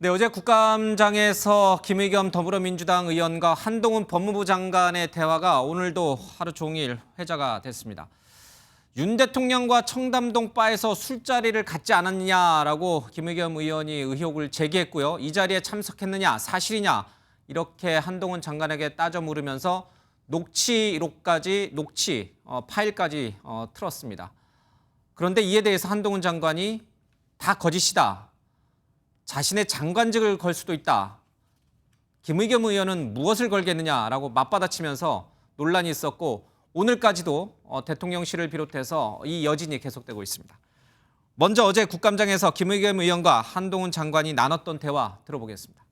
네, 어제 국감장에서 김의겸 더불어민주당 의원과 한동훈 법무부 장관의 대화가 오늘도 하루 종일 회자가 됐습니다. 윤 대통령과 청담동 바에서 술자리를 갖지 않았느냐라고 김의겸 의원이 의혹을 제기했고요. 이 자리에 참석했느냐, 사실이냐 이렇게 한동훈 장관에게 따져 물으면서 녹취록까지 파일까지 틀었습니다. 그런데 이에 대해서 한동훈 장관이 다 거짓이다. 자신의 장관직을 걸 수도 있다. 김의겸 의원은 무엇을 걸겠느냐라고 맞받아치면서 논란이 있었고 오늘까지도 대통령실을 비롯해서 이 여진이 계속되고 있습니다. 먼저 어제 국감장에서 김의겸 의원과 한동훈 장관이 나눴던 대화 들어보겠습니다.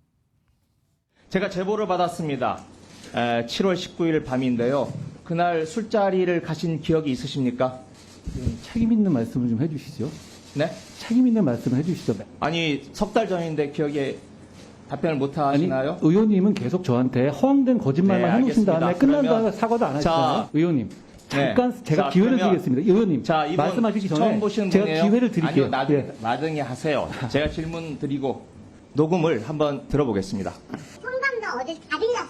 제가 제보를 받았습니다. 7월 19일 밤인데요. 그날 술자리를 가신 기억이 있으십니까? 책임 있는 말씀을 좀 해주시죠. 네? 책임 있는 말씀을 해주시죠. 아니, 석 달 전인데 기억에 답변을 못 아니, 하시나요? 의원님은 계속 저한테 허황된 거짓말만 네, 해놓으신 다음에 알겠습니다. 끝난 다음에 그러면 사과도 안 하시잖아요. 의원님, 잠깐 네. 제가 자, 기회를 그러면 드리겠습니다. 의원님, 자, 이분 말씀하시기 처음 전에 보시는 제가 분이에요? 기회를 드릴게요. 아니요, 예. 나중에 하세요. 제가 질문 드리고 녹음을 한번 들어보겠습니다. 청담동 어제 다 들렸어.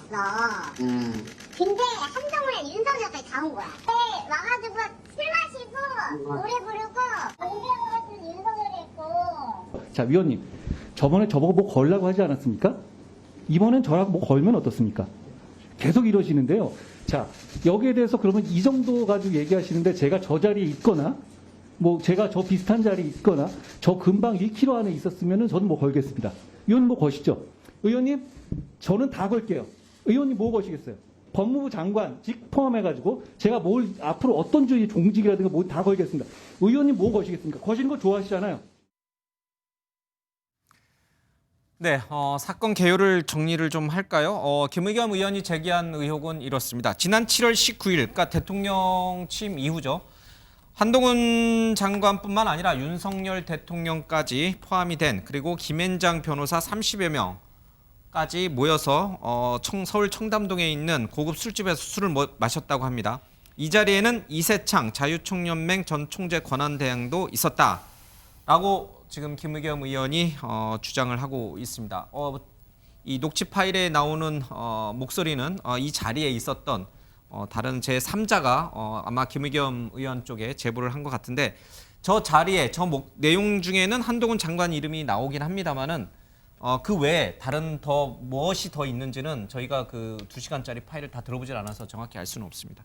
근데 한동훈이랑 윤석열까지 다 온 거야. 네, 와가지고 술 마시고 노래 부르고 언제 와가지고 윤석열 했고. 자, 위원님, 저번에 저보고 뭐 걸라고 하지 않았습니까? 이번엔 저랑 뭐 걸면 어떻습니까? 계속 이러시는데요. 자, 여기에 대해서 그러면 이 정도 가지고 얘기하시는데 제가 저 자리에 있거나 뭐 제가 저 비슷한 자리에 있거나 저 근방 1km 안에 있었으면은 저는 뭐 걸겠습니다. 의원님 뭐 거시죠? 의원님, 저는 다 걸게요. 의원님 뭐 거시겠어요? 법무부 장관직 포함해가지고 제가 뭘 앞으로 어떤 주의 종직이라든가 뭐 다 걸겠습니다. 의원님 뭐 거시겠습니까? 거시는 거 좋아하시잖아요. 네, 사건 개요를 정리를 좀 할까요? 김의겸 의원이 제기한 의혹은 이렇습니다. 지난 7월 19일, 그러니까 대통령 취임 이후죠. 한동훈 장관뿐만 아니라 윤석열 대통령까지 포함이 된 그리고 김앤장 변호사 30여 명까지 모여서 서울 청담동에 있는 고급 술집에서 술을 마셨다고 합니다. 이 자리에는 이세창 자유총연맹 전 총재 권한대행도 있었다라고 지금 김의겸 의원이 주장을 하고 있습니다. 이 녹취 파일에 나오는 목소리는 이 자리에 있었던 다른 제3자가 아마 김의겸 의원 쪽에 제보를 한 것 같은데 저 자리에 내용 중에는 한동훈 장관 이름이 나오긴 합니다만은 그 외에 다른 무엇이 더 있는지는 저희가 그 2시간짜리 파일을 다 들어보질 않아서 정확히 알 수는 없습니다.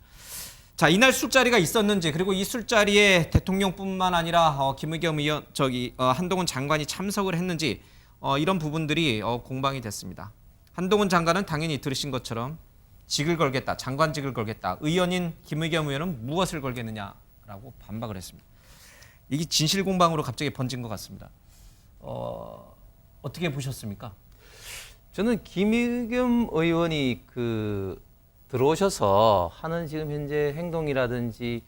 자, 이날 술자리가 있었는지 그리고 이 술자리에 대통령뿐만 아니라 김의겸 의원 한동훈 장관이 참석을 했는지 이런 부분들이 공방이 됐습니다. 한동훈 장관은 당연히 들으신 것처럼 직을 걸겠다, 장관직을 걸겠다. 의원인 김의겸 의원은 무엇을 걸겠느냐라고 반박을 했습니다. 이게 진실 공방으로 갑자기 번진 것 같습니다. 어떻게 보셨습니까? 저는 김의겸 의원이 들어오셔서 하는 지금 현재 행동이라든지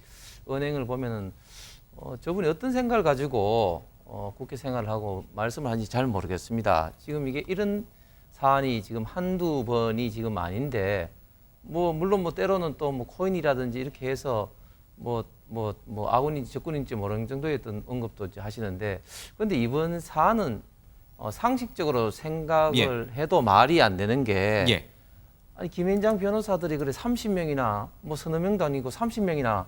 언행을 보면은 저분이 어떤 생각을 가지고 국회 생활을 하고 말씀을 하는지 잘 모르겠습니다. 지금 이게 이런 사안이 지금 한두 번이 지금 아닌데 물론 때로는 또 코인이라든지 이렇게 해서 아군인지 적군인지 모르는 정도의 어떤 언급도 이제 하시는데 그런데 이번 사안은 상식적으로 생각을 해도 말이 안 되는 게 아니 김앤장 변호사들이 그래 30명이나 서너 명도 아니고 30명이나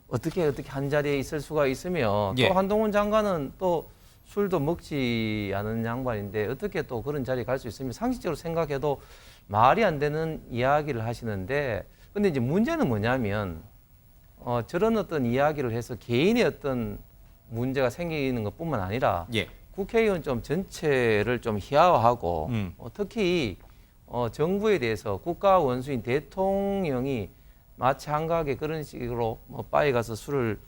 어떻게 한 자리에 있을 수가 있으며 또 한동훈 장관은 또 술도 먹지 않은 양반인데 어떻게 또 그런 자리에 갈 수 있으며 상식적으로 생각해도 말이 안 되는 이야기를 하시는데 근데 이제 문제는 뭐냐면 저런 어떤 이야기를 해서 개인의 어떤 문제가 생기는 것뿐만 아니라 국회의원 좀 전체를 좀 희화화하고 특히 정부에 대해서 국가 원수인 대통령이 마치 한가하게 그런 식으로 바에 가서 술을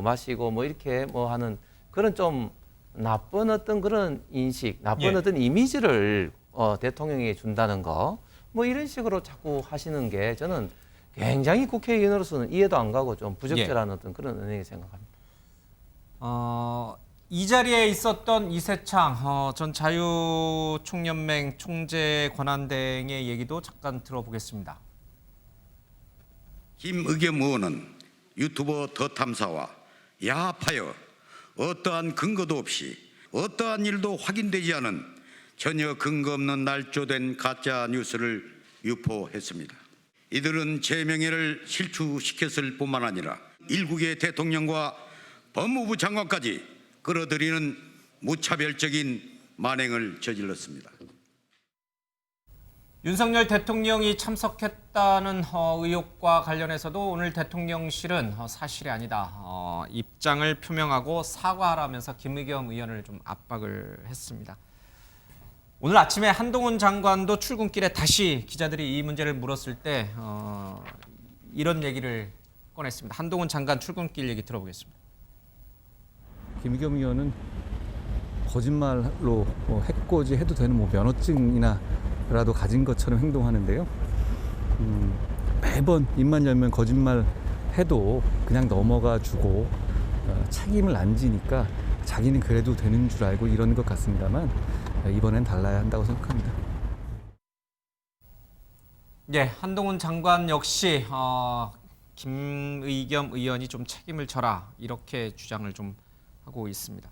마시고 이렇게 하는 그런 좀 나쁜 어떤 그런 인식, 나쁜 어떤 이미지를 대통령에게 준다는 거 이런 식으로 자꾸 하시는 게 저는 굉장히 국회의원으로서는 이해도 안 가고 좀 부적절한 어떤 그런 은행이 생각합니다. 이 자리에 있었던 이세창 전 자유총연맹 총재 권한대행의 얘기도 잠깐 들어보겠습니다. 김의겸 의원은 유튜버 더 탐사와 야합하여 어떠한 근거도 없이 어떠한 일도 확인되지 않은 전혀 근거 없는 날조된 가짜 뉴스를 유포했습니다. 이들은 제 명예를 실추시켰을 뿐만 아니라 일국의 대통령과 법무부 장관까지 끌어들이는 무차별적인 만행을 저질렀습니다. 윤석열 대통령이 참석했다는 의혹과 관련해서도 오늘 대통령실은 사실이 아니다. 입장을 표명하고 사과하라면서 김의겸 의원을 좀 압박을 했습니다. 오늘 아침에 한동훈 장관도 출근길에 다시 기자들이 이 문제를 물었을 때 이런 얘기를 꺼냈습니다. 한동훈 장관 출근길 얘기 들어보겠습니다. 김의겸 의원은 거짓말로 해코지 해도 되는 면허증이나라도 가진 것처럼 행동하는데요. 매번 입만 열면 거짓말 해도 그냥 넘어가 주고 책임을 안 지니까 자기는 그래도 되는 줄 알고 이러는 것 같습니다만 이번엔 달라야 한다고 생각합니다. 예, 한동훈 장관 역시 김의겸 의원이 좀 책임을 져라 이렇게 주장을 좀 하고 있습니다.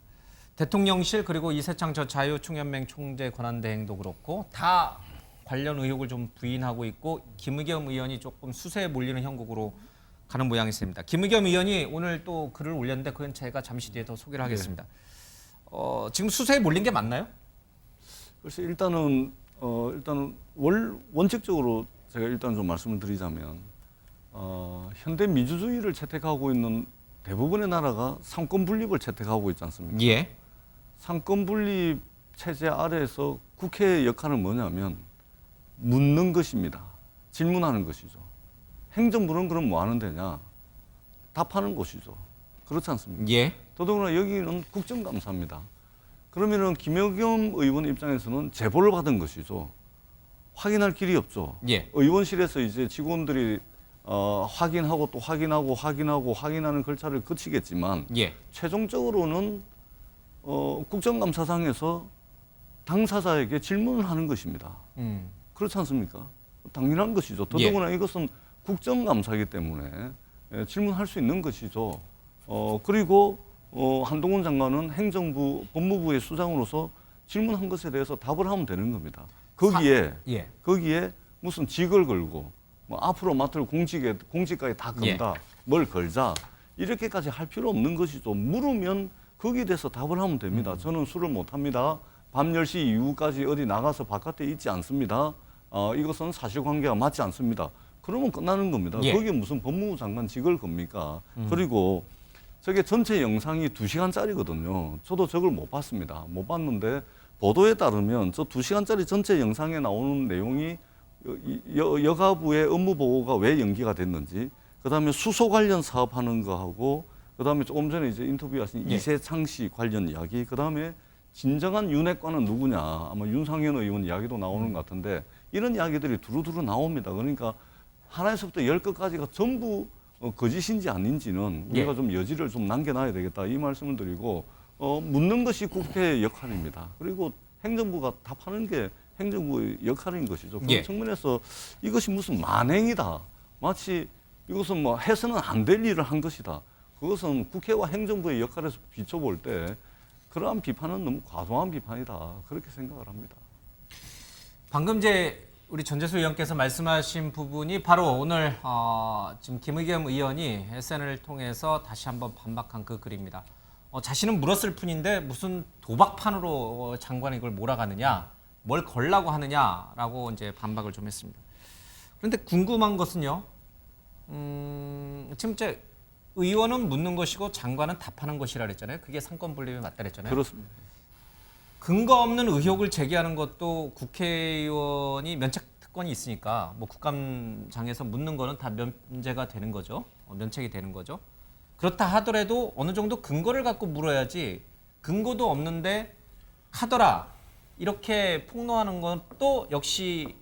대통령실 그리고 이세창 전 자유총연맹 총재 권한대행도 그렇고 다 관련 의혹을 좀 부인하고 있고 김의겸 의원이 조금 수세에 몰리는 형국으로 가는 모양이습니다. 김의겸 의원이 오늘 또 글을 올렸는데 그건 제가 잠시 뒤에 더 소개를 하겠습니다. 지금 수세에 몰린 게 맞나요? 글쎄 일단은 원칙적으로 제가 일단 좀 말씀을 드리자면 현대 민주주의를 채택하고 있는 대부분의 나라가 상권 분립을 채택하고 있지 않습니까? 예. 상권 분립 체제 아래에서 국회의 역할은 뭐냐면 묻는 것입니다. 질문하는 것이죠. 행정부는 그럼 뭐 하는 데냐? 답하는 것이죠. 그렇지 않습니까? 예. 더더구나 여기는 국정감사입니다. 그러면은 김의겸 의원 입장에서는 제보를 받은 것이죠. 확인할 길이 없죠. 예. 의원실에서 이제 직원들이 확인하고 또 확인하는 절차를 거치겠지만 예. 최종적으로는 국정감사상에서 당사자에게 질문을 하는 것입니다. 그렇지 않습니까? 당연한 것이죠. 더더구나 이것은 국정감사이기 때문에 질문할 수 있는 것이죠. 그리고 한동훈 장관은 행정부, 법무부의 수장으로서 질문한 것에 대해서 답을 하면 되는 겁니다. 거기에 무슨 직을 걸고 뭐 앞으로 맡을 공직까지 다 건다, 뭘 걸자 이렇게까지 할 필요 없는 것이죠. 물으면 거기에 대해서 답을 하면 됩니다. 저는 술을 못 합니다. 밤 10시 이후까지 어디 나가서 바깥에 있지 않습니다. 이것은 사실관계가 맞지 않습니다. 그러면 끝나는 겁니다. 거기에 무슨 법무부 장관 직을 겁니까? 그리고 저게 전체 영상이 2시간짜리거든요. 저도 저걸 못 봤습니다. 못 봤는데 보도에 따르면 저 2시간짜리 전체 영상에 나오는 내용이 여가부의 업무 보고가 왜 연기가 됐는지, 그다음에 수소 관련 사업하는 거하고, 그다음에 조금 전에 이제 인터뷰하신 이세창 씨 관련 이야기, 그다음에 진정한 윤핵관은 누구냐, 아마 윤상현 의원 이야기도 나오는 것 같은데 이런 이야기들이 두루두루 나옵니다. 그러니까 하나에서부터 10끝까지가 전부 거짓인지 아닌지는 우리가 좀 여지를 좀 남겨놔야 되겠다 이 말씀을 드리고, 묻는 것이 국회의 역할입니다. 그리고 행정부가 답하는 게 행정부의 역할인 것이죠. 그런 측면에서 이것이 무슨 만행이다, 마치 이것은 뭐 해서는 안 될 일을 한 것이다, 그것은 국회와 행정부의 역할에서 비춰볼 때 그러한 비판은 너무 과도한 비판이다, 그렇게 생각을 합니다. 방금 제 우리 전재수 의원께서 말씀하신 부분이 바로 오늘 지금 김의겸 의원이 SNS를 통해서 다시 한번 반박한 그 글입니다. 자신은 물었을 뿐인데 무슨 도박판으로 장관이 이걸 몰아가느냐, 뭘 걸라고 하느냐라고 이제 반박을 좀 했습니다. 그런데 궁금한 것은요, 지금 이제 의원은 묻는 것이고 장관은 답하는 것이라 그랬잖아요. 그게 상권 분립에 맞다 그랬잖아요. 그렇습니다. 근거 없는 의혹을 제기하는 것도 국회의원이 면책 특권이 있으니까 뭐 국감장에서 묻는 거는 다 면제가 되는 거죠. 면책이 되는 거죠. 그렇다 하더라도 어느 정도 근거를 갖고 물어야지, 근거도 없는데 하더라 이렇게 폭로하는 건 또 역시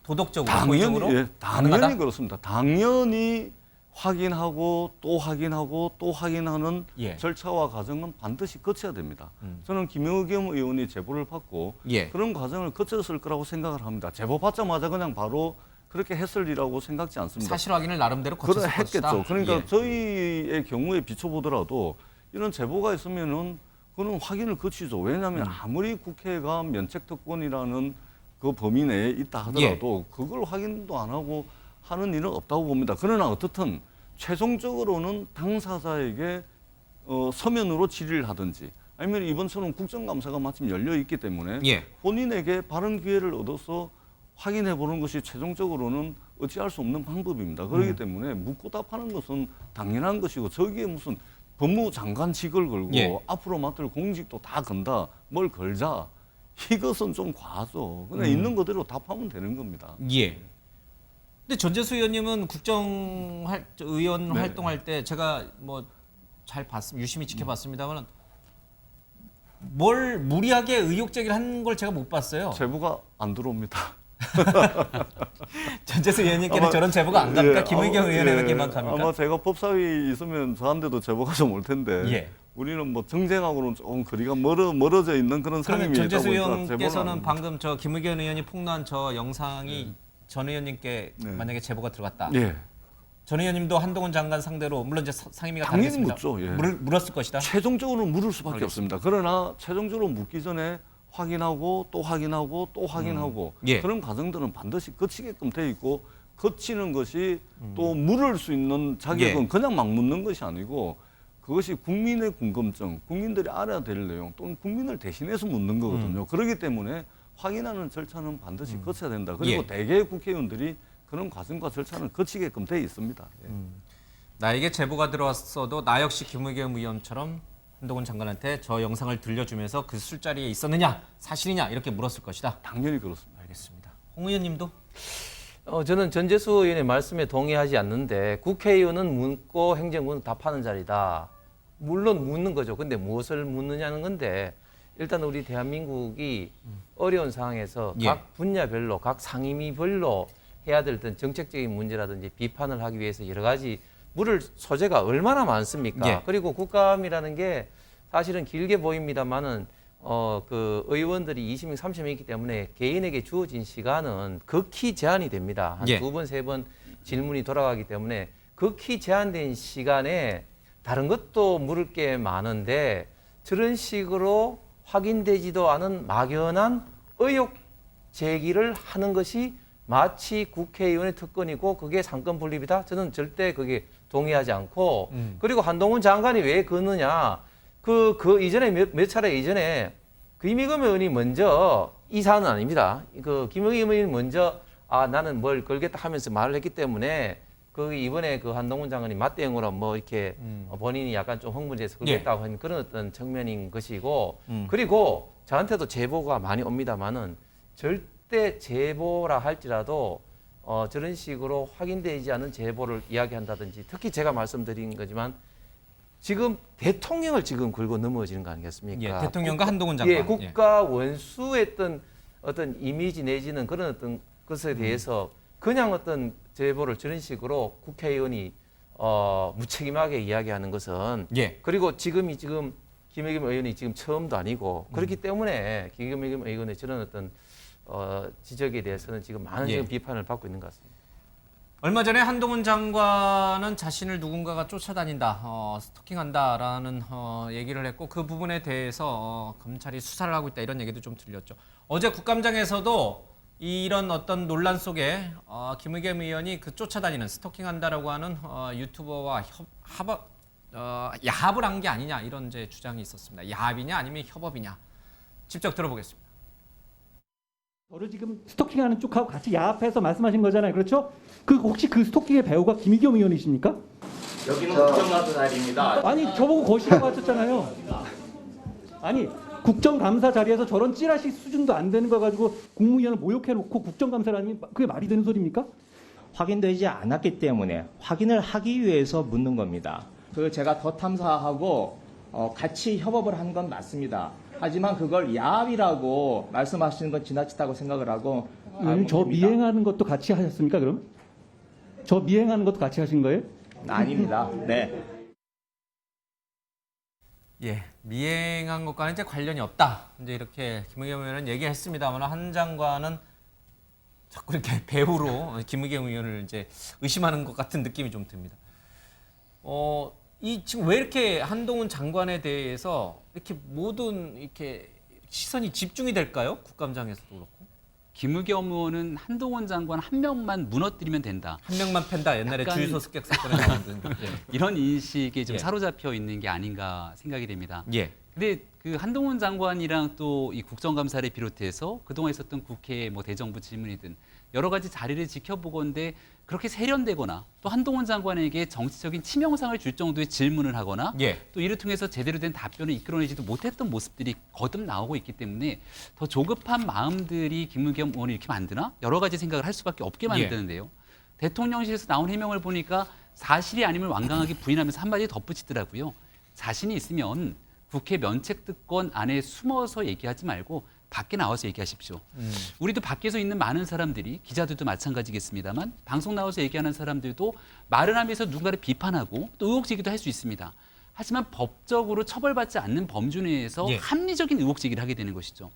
도덕적으로, 당연히 가능하다? 그렇습니다. 당연히 확인하고 또 확인하고 또 확인하는 절차와 과정은 반드시 거쳐야 됩니다. 저는 김의겸 의원이 제보를 받고 그런 과정을 거쳤을 거라고 생각을 합니다. 제보 받자마자 그냥 바로 그렇게 했을 리라고 생각지 않습니다. 사실 확인을 나름대로 거쳤을 것이다. 했겠죠. 그러니까 저희의 경우에 비춰보더라도 이런 제보가 있으면은 그거는 확인을 거치죠. 왜냐하면 아무리 국회가 면책특권이라는 그 범위 내에 있다 하더라도 그걸 확인도 안 하고 하는 일은 없다고 봅니다. 그러나 어떻든 최종적으로는 당사자에게 서면으로 질의를 하든지 아니면 이번처럼 국정감사가 마침 열려 있기 때문에 예. 본인에게 바른 기회를 얻어서 확인해 보는 것이 최종적으로는 어찌할 수 없는 방법입니다. 그렇기 때문에 묻고 답하는 것은 당연한 것이고 저기에 무슨 법무부 장관직을 걸고 예. 앞으로 맡을 공직도 다 건다 뭘 걸자 이것은 좀 과하죠. 그냥 있는 그대로 답하면 되는 겁니다. 예. 근데 전재수 의원님은 의원 네. 활동할 때 제가 뭐 잘 유심히 지켜봤습니다만 뭘 무리하게 의혹 제기를 한 걸 제가 못 봤어요. 제보가 안 들어옵니다. 전재수 의원님께는 아마- 저런 제보가 안 갑니까? 예, 김의겸 의원에게만 예, 갑니까? 아마 제가 법사위 있으면 저한테도 제보가 좀 올 텐데 예. 우리는 뭐 정쟁하고는 조금 거리가 멀어져 있는 그런 그러면 상임위이다 전재수 보니까 의원께서는 제보는 안 방금 저 김의겸 의원이 폭로한 저 영상이 전 의원님께 네. 만약에 제보가 들어갔다. 예. 전 의원님도 한동훈 장관 상대로 물론 이제 상임위가 당연히 다르겠습니다. 묻죠, 예. 물었을 것이다. 최종적으로 물을 수밖에 없습니다. 그러나 최종적으로 묻기 전에 확인하고 또 확인하고 또 확인하고 예. 그런 과정들은 반드시 거치게끔 돼 있고 거치는 것이 또 물을 수 있는 자격은 예. 그냥 막 묻는 것이 아니고 그것이 국민의 궁금증, 국민들이 알아야 될 내용 또는 국민을 대신해서 묻는 거거든요. 그렇기 때문에 확인하는 절차는 반드시 거쳐야 된다. 그리고 예. 대개의 국회의원들이 그런 과정과 절차는 거치게끔 돼 있습니다. 예. 나에게 제보가 들어왔어도 나 역시 김의겸 의원처럼 한동훈 장관한테 저 영상을 들려주면서 그 술자리에 있었느냐, 사실이냐 이렇게 물었을 것이다. 당연히 그렇습니다. 알겠습니다. 홍 의원님도? 저는 전재수 의원의 말씀에 동의하지 않는데 국회의원은 묻고 행정부는 답하는 자리다. 물론 묻는 거죠. 근데 무엇을 묻느냐는 건데 일단 우리 대한민국이 어려운 상황에서 예. 각 분야별로 각 상임위별로 해야 될 어떤 정책적인 문제라든지 비판을 하기 위해서 여러 가지 물을 소재가 얼마나 많습니까? 예. 그리고 국감이라는 게 사실은 길게 보입니다만은 그 의원들이 20명, 30명 있기 때문에 개인에게 주어진 시간은 극히 제한이 됩니다. 한 예. 2번, 3번 질문이 돌아가기 때문에 극히 제한된 시간에 다른 것도 물을 게 많은데 저런 식으로 확인되지도 않은 막연한 의혹 제기를 하는 것이 마치 국회의원의 특권이고 그게 상권 분립이다. 저는 절대 그게 동의하지 않고 그리고 한동훈 장관이 왜 그러느냐. 그 이전에 몇 차례 이전에 김의겸 의원이 먼저 이 사안은 아닙니다. 그 김의겸 의원이 먼저 나는 뭘 걸겠다 하면서 말을 했기 때문에 그 이번에 그 한동훈 장관이 맞대응으로 뭐 이렇게 본인이 약간 좀 흥분해서 걸겠다고 한 그런 어떤 측면인 것이고 그리고 저한테도 제보가 많이 옵니다만은 절대 제보라 할지라도 저런 식으로 확인되지 않은 제보를 이야기한다든지 특히 제가 말씀드린 거지만 지금 대통령을 지금 긁고 넘어지는 거 아니겠습니까? 예, 대통령과 한동훈 장관. 예, 국가 원수했던 어떤 이미지 내지는 그런 어떤 것에 대해서 그냥 어떤 제보를 저런 식으로 국회의원이 무책임하게 이야기하는 것은 예. 그리고 지금 김의겸 의원이 지금 처음도 아니고 그렇기 때문에 김의겸 의원의 저런 어떤 지적에 대해서는 지금 많은 예. 지금 비판을 받고 있는 것 같습니다. 얼마 전에 한동훈 장관은 자신을 누군가가 쫓아다닌다, 스토킹한다라는 얘기를 했고 그 부분에 대해서 검찰이 수사를 하고 있다 이런 얘기도 좀 들렸죠. 어제 국감장에서도 이런 어떤 논란 속에 김의겸 의원이 그 쫓아다니는 스토킹한다라고 하는 유튜버와 야합을 한 게 아니냐 이런 이제 주장이 있었습니다. 야합이냐 아니면 협업이냐 직접 들어보겠습니다. 저를 지금 스토킹하는 쪽하고 같이 야합해서 말씀하신 거잖아요. 그렇죠? 혹시 그 스토킹의 배우가 김의겸 의원이십니까? 여기는 국정감사 자리입니다. 아니 저보고 거시라고 하셨잖아요. 아니 국정감사 자리에서 저런 찌라시 수준도 안 되는 거 가지고 국무위원을 모욕해놓고 국정감사를 하면 그게 말이 되는 소리입니까? 확인되지 않았기 때문에 확인을 하기 위해서 묻는 겁니다. 제가 더 탐사하고 같이 협업을 한 건 맞습니다. 하지만 그걸 야합이라고 말씀하시는 건 지나치다고 생각을 하고 저 미행하는 것도 같이 하셨습니까? 그럼? 저 미행하는 것도 같이 하신 거예요? 아닙니다. 네. 예, 미행한 것과는 이제 관련이 없다. 이제 이렇게 김의겸 의원은 얘기했습니다만 한 장관은 자꾸 이렇게 배우로 김의겸 의원을 이제 의심하는 것 같은 느낌이 좀 듭니다. 이 지금 왜 이렇게 한동훈 장관에 대해서 이렇게 모든 이렇게 시선이 집중이 될까요? 국감장에서도 그렇고. 김의겸 의원은 한동훈 장관 한 명만 무너뜨리면 된다. 한 명만 팬다. 옛날에 약간- 주유소 습격 사건에 나왔던. 이런 인식에 좀 예. 사로잡혀 있는 게 아닌가 생각이 됩니다. 예. 근데 그 한동훈 장관이랑 또 이 국정감사를 비롯해서 그동안 있었던 국회 뭐 대정부 질문이든 여러 가지 자리를 지켜보건대 그렇게 세련되거나 또 한동훈 장관에게 정치적인 치명상을 줄 정도의 질문을 하거나 예. 또 이를 통해서 제대로 된 답변을 이끌어내지도 못했던 모습들이 거듭 나오고 있기 때문에 더 조급한 마음들이 김의겸 의원을 이렇게 만드나 여러 가지 생각을 할 수밖에 없게 만드는데요. 대통령실에서 나온 해명을 보니까 사실이 아니면 완강하게 부인하면서 한마디 덧붙이더라고요. 자신이 있으면 국회 면책특권 안에 숨어서 얘기하지 말고 밖에 나와서 얘기하십시오. 우리도 밖에서 있는 많은 사람들이 기자들도 마찬가지겠습니다만 방송 나와서 얘기하는 사람들도 말을 하면서 누군가를 비판하고 또 의혹 제기도 할 수 있습니다. 하지만 법적으로 처벌받지 않는 범주 내에서 예. 합리적인 의혹 제기를 하게 되는 것이죠.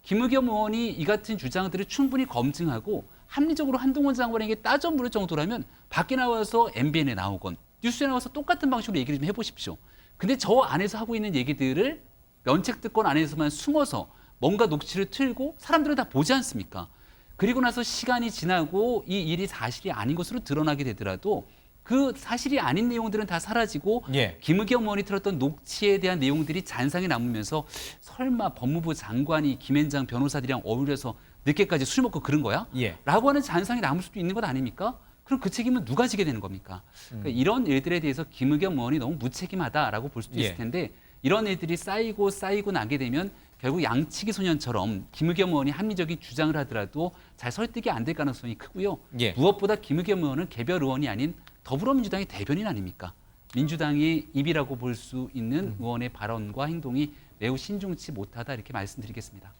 김의겸 의원이 이 같은 주장들을 충분히 검증하고 합리적으로 한동훈 장관에게 따져 물을 정도라면 밖에 나와서 MBN에 나오건 뉴스에 나와서 똑같은 방식으로 얘기를 좀 해보십시오. 근데 저 안에서 하고 있는 얘기들을 면책특권 안에서만 숨어서 뭔가 녹취를 틀고 사람들은 다 보지 않습니까? 그리고 나서 시간이 지나고 이 일이 사실이 아닌 것으로 드러나게 되더라도 그 사실이 아닌 내용들은 다 사라지고 예. 김의겸 의원이 틀었던 녹취에 대한 내용들이 잔상이 남으면서 설마 법무부 장관이 김앤장 변호사들이랑 어울려서 늦게까지 술 먹고 그런 거야? 예. 라고 하는 잔상이 남을 수도 있는 것 아닙니까? 그럼 그 책임은 누가 지게 되는 겁니까? 그러니까 이런 일들에 대해서 김의겸 의원이 너무 무책임하다라고 볼 수도 있을 예. 텐데 이런 일들이 쌓이고 나게 되면 결국 양치기 소년처럼 김의겸 의원이 합리적인 주장을 하더라도 잘 설득이 안 될 가능성이 크고요. 예. 무엇보다 김의겸 의원은 개별 의원이 아닌 더불어민주당의 대변인 아닙니까? 민주당의 입이라고 볼 수 있는 의원의 발언과 행동이 매우 신중치 못하다 이렇게 말씀드리겠습니다.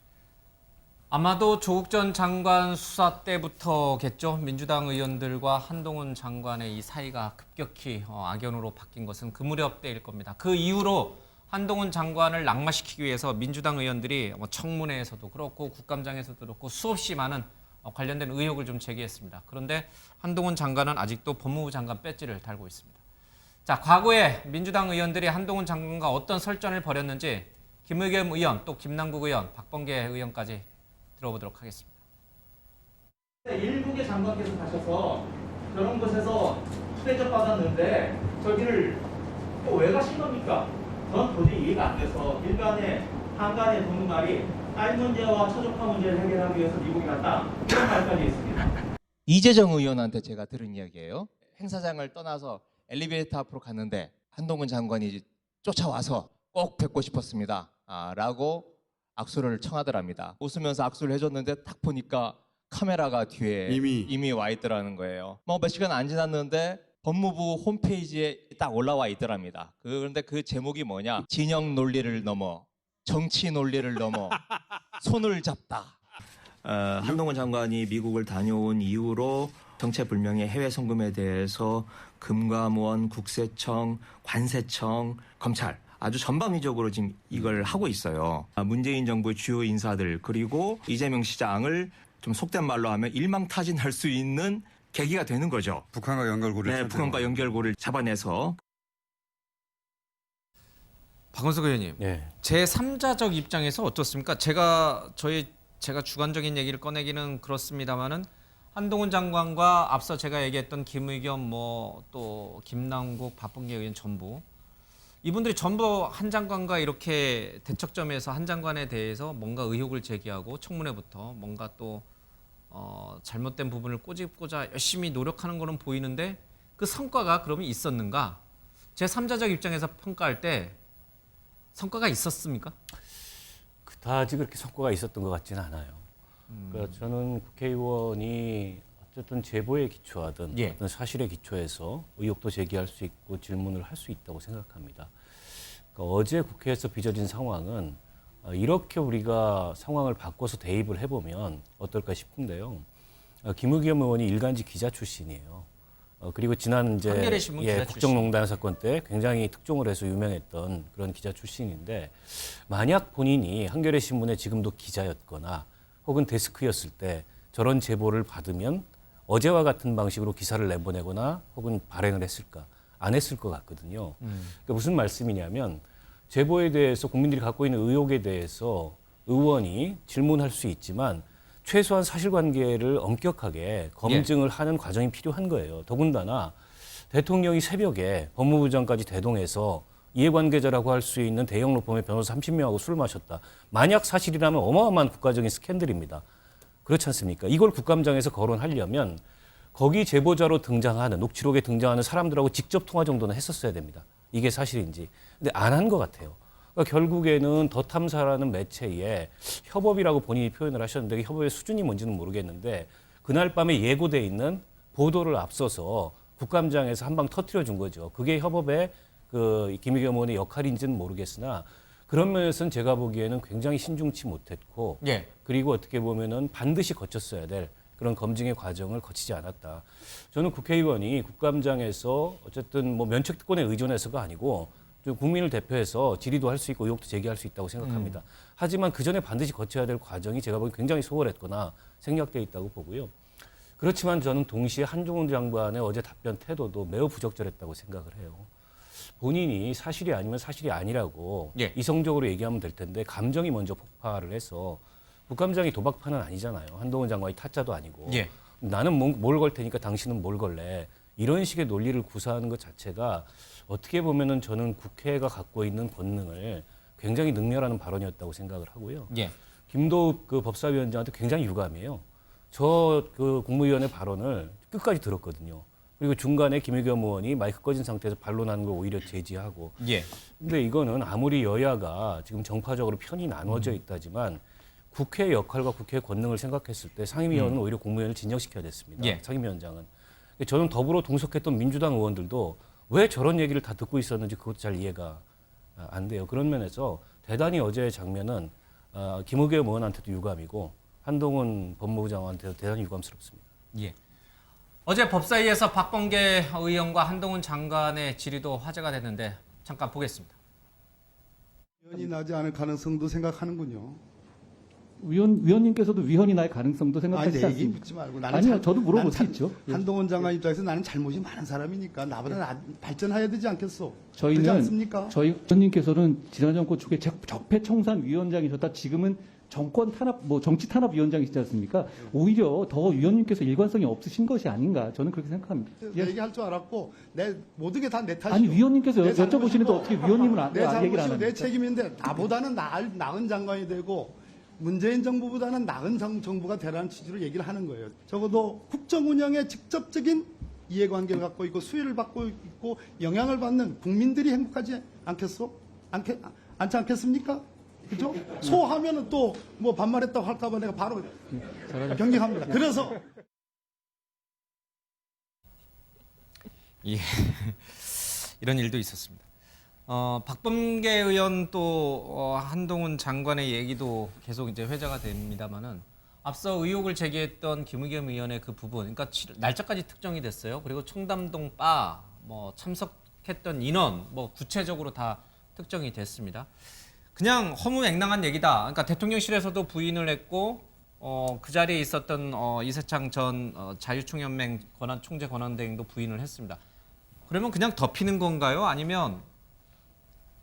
아마도 조국 전 장관 수사 때부터겠죠. 민주당 의원들과 한동훈 장관의 이 사이가 급격히 악연으로 바뀐 것은 그 무렵 때일 겁니다. 그 이후로 한동훈 장관을 낙마시키기 위해서 민주당 의원들이 청문회에서도 그렇고 국감장에서도 그렇고 수없이 많은 관련된 의혹을 좀 제기했습니다. 그런데 한동훈 장관은 아직도 법무부 장관 배지를 달고 있습니다. 자, 과거에 민주당 의원들이 한동훈 장관과 어떤 설전을 벌였는지 김의겸 의원, 또 김남국 의원, 박범계 의원까지 들어보도록 하겠습니다. 일국의 장관께서 가셔서 그런 곳에서 대접 받았는데 저기를 또 왜 가신 겁니까? 전 도저히 이해가 안 돼서 일간의 한간에 도는 말이 딸 문제와 처족화 문제를 해결하기 위해서 미국에 갔다 이런 말까지 있습니다. 이재정 의원한테 제가 들은 이야기예요. 행사장을 떠나서 엘리베이터 앞으로 갔는데 한동훈 장관이 쫓아와서 꼭 뵙고 싶었습니다. 라고 악수를 청하더랍니다. 웃으면서 악수를 해줬는데 딱 보니까 카메라가 뒤에 이미 와 있더라는 거예요. 뭐 몇 시간 안 지났는데 법무부 홈페이지에 딱 올라와 있더랍니다. 그런데 그 제목이 뭐냐? 진영 논리를 넘어 정치 논리를 넘어 손을 잡다. 한동훈 장관이 미국을 다녀온 이후로 정체불명의 해외 송금에 대해서 금감원, 국세청, 관세청, 검찰 아주 전방위적으로 지금 이걸 하고 있어요. 문재인 정부의 주요 인사들 그리고 이재명 시장을 좀 속된 말로 하면 일망타진할 수 있는 계기가 되는 거죠. 북한과 연결고리를 네, 북한과 연결고리를 잡아내서. 박원석 의원님, 제 3자적 입장에서 어떻습니까? 제가 주관적인 얘기를 꺼내기는 그렇습니다만은 한동훈 장관과 앞서 제가 얘기했던 김의겸, 또 김남국, 박범계 의원 전부 이분들이 전부 한 장관과 이렇게 대척점에서 한 장관에 대해서 뭔가 의혹을 제기하고 청문회부터 뭔가 또 잘못된 부분을 꼬집고자 열심히 노력하는 거는 보이는데 그 성과가 그러면 있었는가? 제 3자적 입장에서 평가할 때 성과가 있었습니까? 그다지 그렇게 성과가 있었던 것 같지는 않아요. 그러니까 저는 국회의원이 어쨌든 제보에 기초하든 어떤 사실에 기초해서 의혹도 제기할 수 있고 질문을 할 수 있다고 생각합니다. 그러니까 어제 국회에서 빚어진 상황은 이렇게 우리가 상황을 바꿔서 대입을 해보면 어떨까 싶은데요. 김의겸 의원이 일간지 기자 출신이에요. 그리고 지난 한겨레 신문 기자 국정농단 사건 때 굉장히 특종을 해서 유명했던 그런 기자 출신인데 만약 본인이 한겨레 신문에 지금도 기자였거나 혹은 데스크였을 때 저런 제보를 받으면 어제와 같은 방식으로 기사를 내보내거나 혹은 발행을 했을까? 안 했을 것 같거든요. 그러니까 무슨 말씀이냐면 제보에 대해서 국민들이 갖고 있는 의혹에 대해서 의원이 질문할 수 있지만 최소한 사실관계를 엄격하게 검증을 하는 과정이 필요한 거예요. 더군다나 대통령이 새벽에 법무부 장까지 대동해서 이해관계자라고 할 수 있는 대형 로펌의 변호사 30명하고 술을 마셨다. 만약 사실이라면 어마어마한 국가적인 스캔들입니다. 그렇지 않습니까? 이걸 국감장에서 거론하려면 거기 제보자로 등장하는, 녹취록에 등장하는 사람들하고 직접 통화 정도는 했었어야 됩니다. 이게 사실인지. 근데 안 한 것 같아요. 그러니까 결국에는 더 탐사라는 매체에 협업이라고 본인이 표현을 하셨는데 협업의 수준이 뭔지는 모르겠는데 그날 밤에 예고돼 있는 보도를 앞서서 국감장에서 한 방 터뜨려 준 거죠. 그게 협업의 김의겸 의원의 역할인지는 모르겠으나 그런 면에서는 제가 보기에는 굉장히 신중치 못했고 예. 그리고 어떻게 보면은 반드시 거쳤어야 될 그런 검증의 과정을 거치지 않았다. 저는 국회의원이 국감장에서 어쨌든 뭐 면책특권에 의존해서가 아니고 좀 국민을 대표해서 질의도 할 수 있고 의혹도 제기할 수 있다고 생각합니다. 하지만 그 전에 반드시 거쳐야 될 과정이 제가 보기엔 굉장히 소홀했거나 생략되어 있다고 보고요. 그렇지만 저는 동시에 한동훈 장관의 어제 답변 태도도 매우 부적절했다고 생각을 해요. 본인이 사실이 아니면 사실이 아니라고 예. 이성적으로 얘기하면 될 텐데 감정이 먼저 폭발을 해서 국감장이 도박판은 아니잖아요. 한동훈 장관이 타짜도 아니고 예. 나는 뭘 걸 테니까 당신은 뭘 걸래. 이런 식의 논리를 구사하는 것 자체가 어떻게 보면은 저는 국회가 갖고 있는 권능을 굉장히 능멸하는 발언이었다고 생각을 하고요. 예. 김도읍 그 법사위원장한테 굉장히 유감이에요. 저 그 국무위원의 발언을 끝까지 들었거든요. 그리고 중간에 김의겸 의원이 마이크 꺼진 상태에서 반론하는 걸 오히려 제지하고. 예. 근데 이거는 아무리 여야가 지금 정파적으로 편이 나눠져 있다지만 국회의 역할과 국회의 권능을 생각했을 때 상임위원은 오히려 국무위원을 진정시켜야 됐습니다. 예. 상임위원장은. 저는 더불어 동석했던 민주당 의원들도 왜 저런 얘기를 다 듣고 있었는지 그것도 잘 이해가 안 돼요. 그런 면에서 대단히 어제의 장면은 김의겸 의원한테도 유감이고 한동훈 법무부 장관한테도 대단히 유감스럽습니다. 예. 어제 법사위에서 박범계 의원과 한동훈 장관의 질의도 화제가 됐는데 잠깐 보겠습니다. 위헌이 나지 않을 가능성도 생각하는군요. 위원님께서도 위헌이 날 가능성도 아니 생각하시지 내 얘기 않습니까? 묻지 말고 나는 아니요, 저도 물어볼 수 있죠. 예. 한동훈 장관 입장에서 나는 잘못이 많은 사람이니까 나보다 발전해야 되지 않겠소? 그렇지 저희는 않습니까? 저희 의원님께서는 지난 정권 초기에 적폐청산 위원장이셨다. 지금은 정권 탄압, 정치 탄압 위원장이시지 않습니까? 오히려 더 위원님께서 일관성이 없으신 것이 아닌가 저는 그렇게 생각합니다. 내 얘기할 줄 알았고 내 모든 게 다 내 탓이고. 아니 위원님께서 내 여쭤보시는데 잘못이고, 어떻게 위원님은 내 얘기를 안 잘못이고 합니까? 내 책임인데 나보다는 나은 장관이 되고 문재인 정부보다는 나은 정부가 되라는 취지로 얘기를 하는 거예요. 적어도 국정 운영에 직접적인 이해관계를 갖고 있고 수혜를 받고 있고 영향을 받는 국민들이 행복하지 않겠소? 않지 않겠습니까? 그죠? 소하면은 또 뭐 반말했다고 할까봐 내가 바로 경계합니다. 그래서 예. 이런 일도 있었습니다. 박범계 의원 또 한동훈 장관의 얘기도 계속 이제 회자가 됩니다만은 앞서 의혹을 제기했던 김의겸 의원의 그 부분, 그러니까 날짜까지 특정이 됐어요. 그리고 청담동 바 참석했던 인원 구체적으로 다 특정이 됐습니다. 그냥 허무맹랑한 얘기다. 그러니까 대통령실에서도 부인을 했고 그 자리에 있었던 이세창 전 자유총연맹 총재 권한대행도 부인을 했습니다. 그러면 그냥 덮이는 건가요? 아니면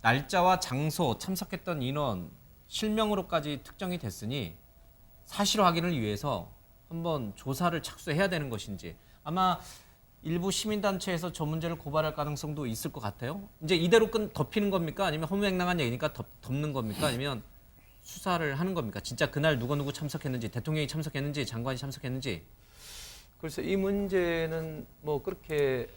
날짜와 장소, 참석했던 인원, 실명으로까지 특정이 됐으니 사실 확인을 위해서 한번 조사를 착수해야 되는 것인지 아마 일부 시민단체에서 저 문제를 고발할 가능성도 있을 것 같아요. 이제 이대로 덮이는 겁니까? 아니면 허무맹랑한 얘기니까 덮는 겁니까? 아니면 수사를 하는 겁니까? 진짜 그날 누구 참석했는지, 대통령이 참석했는지, 장관이 참석했는지. 그래서 이 문제는 그렇게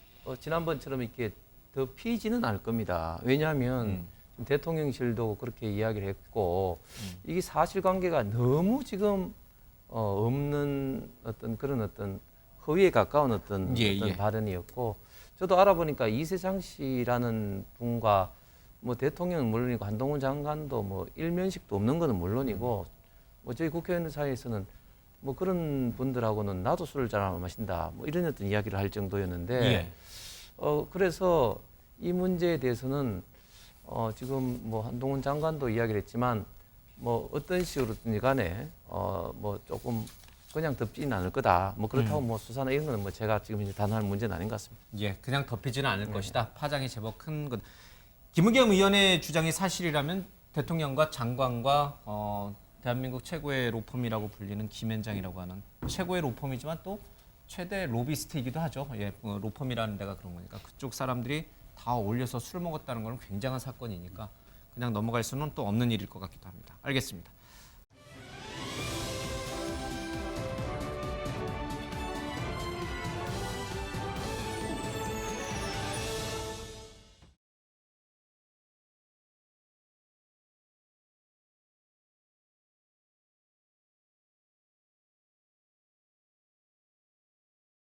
지난번처럼 이렇게 덮이지는 않을 겁니다. 왜냐하면 대통령실도 그렇게 이야기를 했고 이게 사실관계가 너무 지금 없는 어떤 허위에 가까운 어떤 발언이었고 저도 알아보니까 이세창 씨라는 분과 대통령은 물론이고 한동훈 장관도 일면식도 없는 것은 물론이고 저희 국회의원들 사이에서는 그런 분들하고는 나도 술을 잘 안 마신다 이런 어떤 이야기를 할 정도였는데 그래서 이 문제에 대해서는 지금 한동훈 장관도 이야기를 했지만 어떤 식으로든지 간에 조금 그냥 덮지는 않을 거다. 뭐 그렇다고 뭐 수사나 이런 거는 뭐 제가 지금 이제 단호할 문제는 아닌 것 같습니다. 예, 그냥 덮이지는 않을 것이다. 파장이 제법 큰 것. 김의겸 의원의 주장이 사실이라면 대통령과 장관과 대한민국 최고의 로펌이라고 불리는 김앤장이라고 하는 최고의 로펌이지만 또 최대 로비스트이기도 하죠. 예, 로펌이라는 데가 그런 거니까 그쪽 사람들이 다 어울려서 술 먹었다는 건 굉장한 사건이니까 그냥 넘어갈 수는 또 없는 일일 것 같기도 합니다. 알겠습니다.